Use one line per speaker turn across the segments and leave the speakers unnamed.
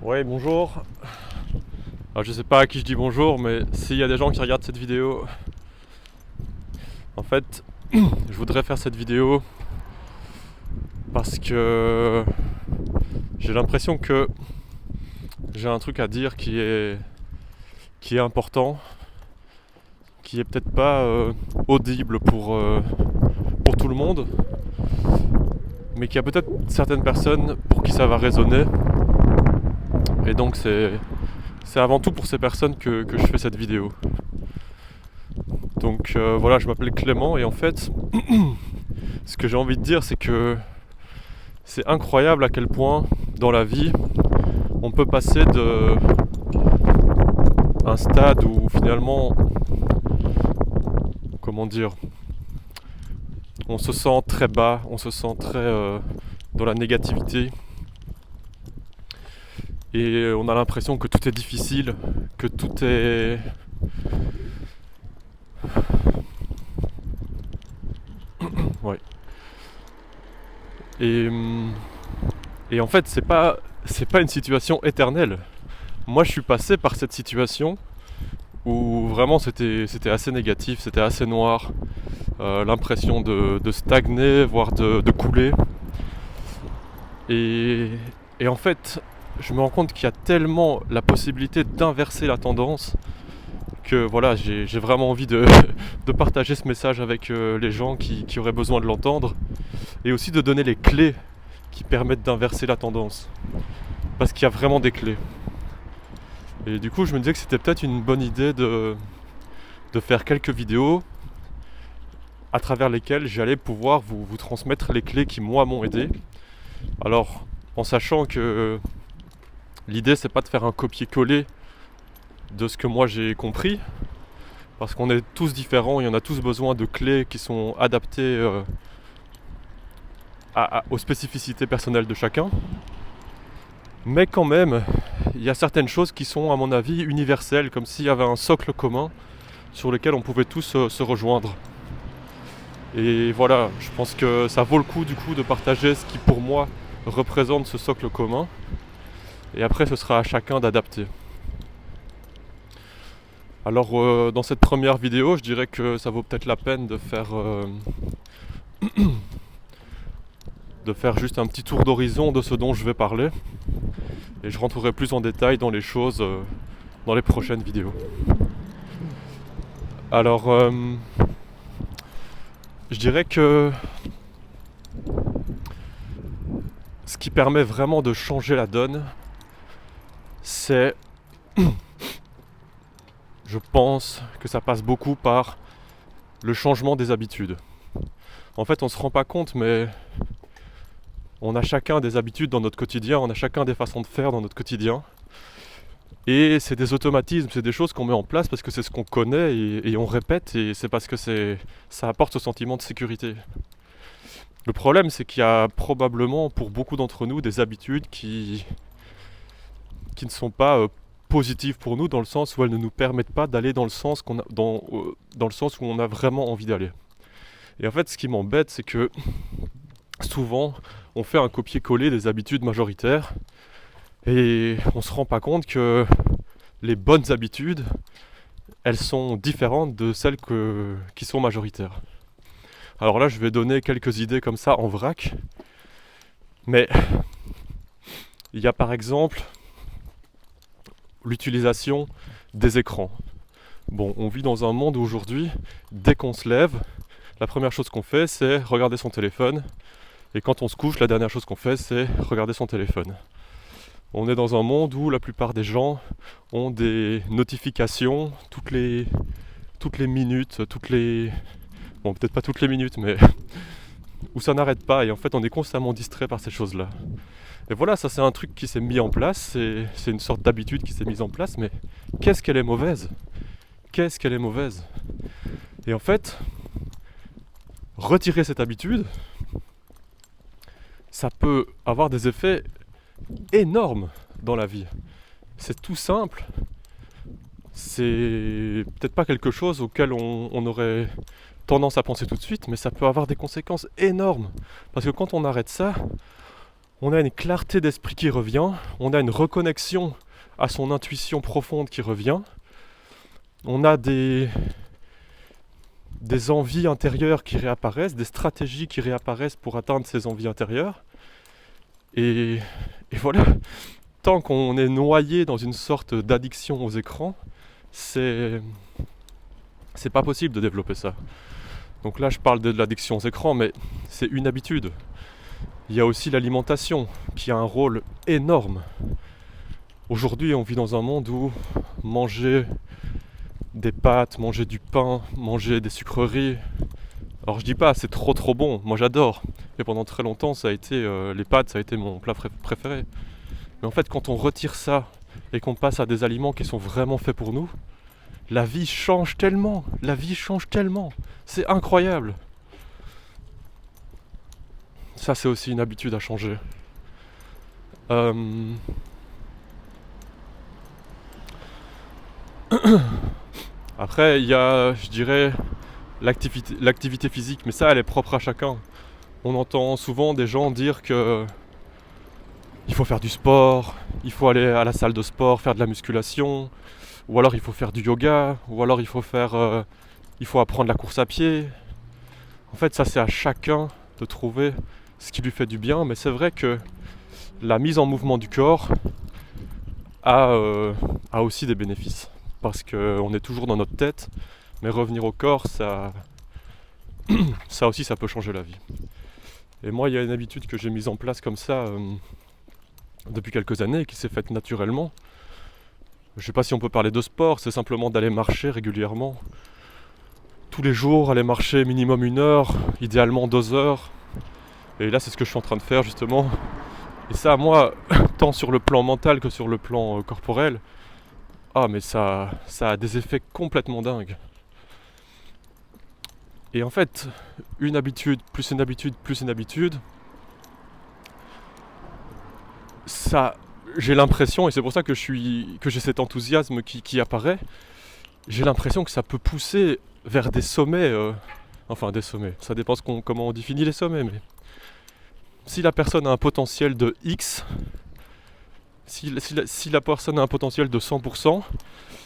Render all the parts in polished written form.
Ouais, bonjour. Alors, je sais pas à qui je dis bonjour, mais s'il y a des gens qui regardent cette vidéo, en fait, je voudrais faire cette vidéo parce que j'ai l'impression que j'ai un truc à dire qui est important, qui est peut-être pas audible pour tout le monde, mais qu'il y a peut-être certaines personnes pour qui ça va résonner. Et donc c'est avant tout pour ces personnes que je fais cette vidéo. Donc voilà, je m'appelle Clément et en fait, ce que j'ai envie de dire, c'est que c'est incroyable à quel point dans la vie, on peut passer de un stade où finalement, comment dire, on se sent très bas, on se sent très dans la négativité et on a l'impression que tout est difficile, que tout est ouais. Et, et en fait, c'est pas une situation éternelle. Moi, je suis passé par cette situation où vraiment c'était assez négatif, c'était assez noir, l'impression de stagner, voire de couler. Et, et en fait, je me rends compte qu'il y a tellement la possibilité d'inverser la tendance que voilà, j'ai vraiment envie de partager ce message avec les gens qui auraient besoin de l'entendre et aussi de donner les clés qui permettent d'inverser la tendance. Parce qu'il y a vraiment des clés. Et du coup, je me disais que c'était peut-être une bonne idée de faire quelques vidéos à travers lesquelles j'allais pouvoir vous transmettre les clés qui moi m'ont aidé. Alors, en sachant que l'idée c'est pas de faire un copier-coller de ce que moi j'ai compris, parce qu'on est tous différents et on a tous besoin de clés qui sont adaptées aux spécificités personnelles de chacun. Mais quand même, il y a certaines choses qui sont à mon avis universelles, comme s'il y avait un socle commun sur lequel on pouvait tous se rejoindre. Et voilà, je pense que ça vaut le coup du coup de partager ce qui pour moi représente ce socle commun. Et après ce sera à chacun d'adapter. Alors dans cette première vidéo, je dirais que ça vaut peut-être la peine de faire juste un petit tour d'horizon de ce dont je vais parler. Et je rentrerai plus en détail dans les choses dans les prochaines vidéos. Alors je dirais que ce qui permet vraiment de changer la donne, c'est, je pense que ça passe beaucoup par le changement des habitudes. En fait, on se rend pas compte, mais on a chacun des habitudes dans notre quotidien, on a chacun des façons de faire dans notre quotidien. Et c'est des automatismes, c'est des choses qu'on met en place parce que c'est ce qu'on connaît et on répète et c'est parce que ça apporte ce sentiment de sécurité. Le problème, c'est qu'il y a probablement pour beaucoup d'entre nous des habitudes qui ne sont pas positives pour nous dans le sens où elles ne nous permettent pas d'aller dans le sens dans le sens où on a vraiment envie d'aller. Et en fait, ce qui m'embête, c'est que souvent, on fait un copier-coller des habitudes majoritaires et on se rend pas compte que les bonnes habitudes, elles sont différentes de celles qui sont majoritaires. Alors là, je vais donner quelques idées comme ça en vrac, mais il y a par exemple l'utilisation des écrans. Bon, on vit dans un monde où aujourd'hui, dès qu'on se lève, la première chose qu'on fait, c'est regarder son téléphone. Et quand on se couche, la dernière chose qu'on fait, c'est regarder son téléphone. On est dans un monde où la plupart des gens ont des notifications toutes les minutes, bon, peut-être pas toutes les minutes, mais où ça n'arrête pas. Et en fait, on est constamment distrait par ces choses-là. Et voilà, ça c'est un truc qui s'est mis en place, c'est une sorte d'habitude qui s'est mise en place, mais qu'est-ce qu'elle est mauvaise ? Qu'est-ce qu'elle est mauvaise ? Et en fait, retirer cette habitude, ça peut avoir des effets énormes dans la vie. C'est tout simple, c'est peut-être pas quelque chose auquel on aurait tendance à penser tout de suite, mais ça peut avoir des conséquences énormes. Parce que quand on arrête ça, On a une clarté d'esprit qui revient, on a une reconnexion à son intuition profonde qui revient, on a des envies intérieures qui réapparaissent, des stratégies qui réapparaissent pour atteindre ces envies intérieures. Et voilà, tant qu'on est noyé dans une sorte d'addiction aux écrans, c'est pas possible de développer ça. Donc là je parle de l'addiction aux écrans, mais c'est une habitude. Il y a aussi l'alimentation qui a un rôle énorme. Aujourd'hui on vit dans un monde où manger des pâtes, manger du pain, manger des sucreries, alors je dis pas c'est trop bon, moi j'adore. Et pendant très longtemps ça a été les pâtes, ça a été mon plat préféré. Mais en fait quand on retire ça et qu'on passe à des aliments qui sont vraiment faits pour nous, la vie change tellement, c'est incroyable. Ça c'est aussi une habitude à changer. Après il y a, je dirais, l'activité physique, mais ça elle est propre à chacun. On entend souvent des gens dire que il faut faire du sport, il faut aller à la salle de sport, faire de la musculation, ou alors il faut faire du yoga, ou alors il faut apprendre la course à pied. En fait ça c'est à chacun de trouver ce qui lui fait du bien, mais c'est vrai que la mise en mouvement du corps a aussi des bénéfices. Parce qu'on est toujours dans notre tête, mais revenir au corps, ça aussi ça peut changer la vie. Et moi il y a une habitude que j'ai mise en place comme ça depuis quelques années, qui s'est faite naturellement. Je sais pas si on peut parler de sport, c'est simplement d'aller marcher régulièrement. Tous les jours, aller marcher minimum 1 heure, idéalement 2 heures. Et là c'est ce que je suis en train de faire justement. Et ça moi, tant sur le plan mental que sur le plan corporel, mais ça a des effets complètement dingues. Et en fait, une habitude, plus une habitude, plus une habitude, ça, j'ai l'impression, et c'est pour ça que j'ai cet enthousiasme qui apparaît, j'ai l'impression que ça peut pousser vers des sommets, enfin des sommets, ça dépend comment on définit les sommets, mais si la personne a un potentiel de X, si la personne a un potentiel de 100%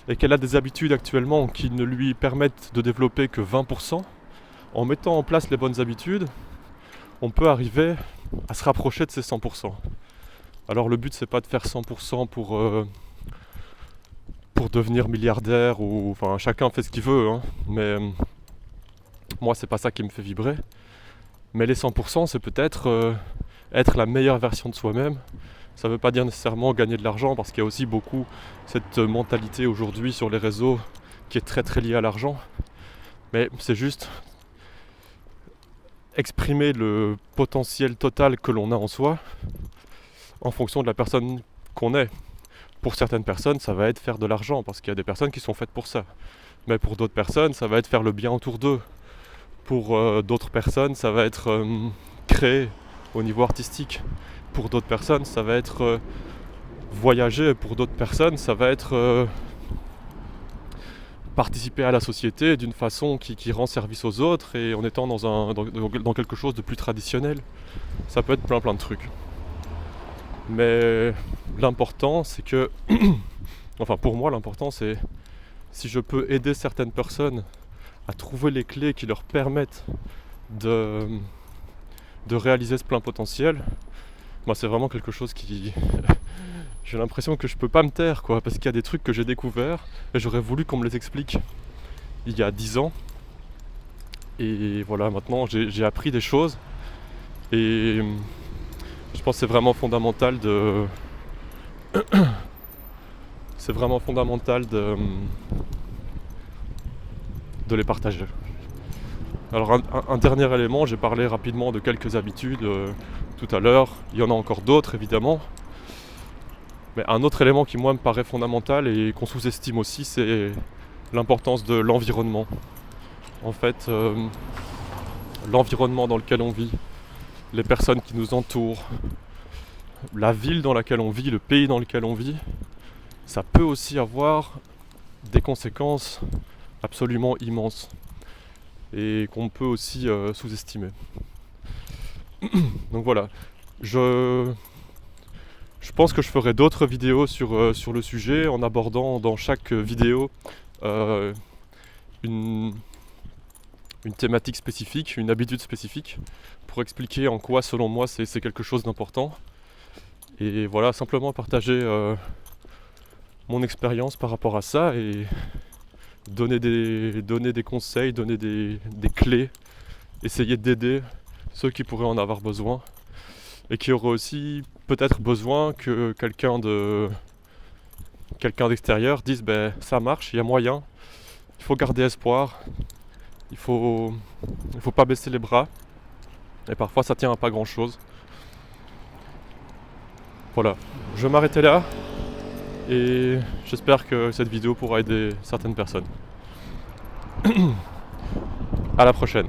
et qu'elle a des habitudes actuellement qui ne lui permettent de développer que 20%, en mettant en place les bonnes habitudes, on peut arriver à se rapprocher de ces 100%. Alors le but c'est pas de faire 100% pour devenir milliardaire, ou enfin chacun fait ce qu'il veut, hein, mais moi c'est pas ça qui me fait vibrer. Mais les 100% c'est peut-être être la meilleure version de soi-même. Ça veut pas dire nécessairement gagner de l'argent, parce qu'il y a aussi beaucoup cette mentalité aujourd'hui sur les réseaux qui est très liée à l'argent. Mais c'est juste exprimer le potentiel total que l'on a en soi en fonction de la personne qu'on est. Pour certaines personnes, ça va être faire de l'argent, parce qu'il y a des personnes qui sont faites pour ça. Mais pour d'autres personnes, ça va être faire le bien autour d'eux. Pour d'autres personnes, ça va être créer au niveau artistique. Pour d'autres personnes, ça va être voyager. Pour d'autres personnes, ça va être participer à la société d'une façon qui rend service aux autres, et en étant dans quelque chose de plus traditionnel. Ça peut être plein de trucs. Mais l'important c'est que enfin pour moi l'important c'est, si je peux aider certaines personnes à trouver les clés qui leur permettent de réaliser ce plein potentiel, moi c'est vraiment quelque chose qui j'ai l'impression que je peux pas me taire, quoi, parce qu'il y a des trucs que j'ai découverts et j'aurais voulu qu'on me les explique il y a 10 ans. Et voilà, maintenant j'ai appris des choses, et je pense que c'est vraiment fondamental de les partager. Alors un dernier élément, j'ai parlé rapidement de quelques habitudes tout à l'heure, il y en a encore d'autres évidemment. Mais un autre élément qui moi me paraît fondamental et qu'on sous-estime aussi, c'est l'importance de l'environnement. En fait, l'environnement dans lequel on vit, les personnes qui nous entourent, la ville dans laquelle on vit, le pays dans lequel on vit, ça peut aussi avoir des conséquences absolument immenses et qu'on peut aussi sous-estimer. Donc voilà, Je pense que je ferai d'autres vidéos sur le sujet en abordant dans chaque vidéo une thématique spécifique, une habitude spécifique pour expliquer en quoi selon moi c'est quelque chose d'important. Et voilà, simplement partager mon expérience par rapport à ça et donner des conseils, donner des clés, essayer d'aider ceux qui pourraient en avoir besoin et qui auraient aussi peut-être besoin que quelqu'un d'extérieur dise ça marche, il y a moyen, il faut garder espoir, il faut pas baisser les bras et parfois ça tient à pas grand chose. Voilà, je vais m'arrêter là et j'espère que cette vidéo pourra aider certaines personnes. À la prochaine.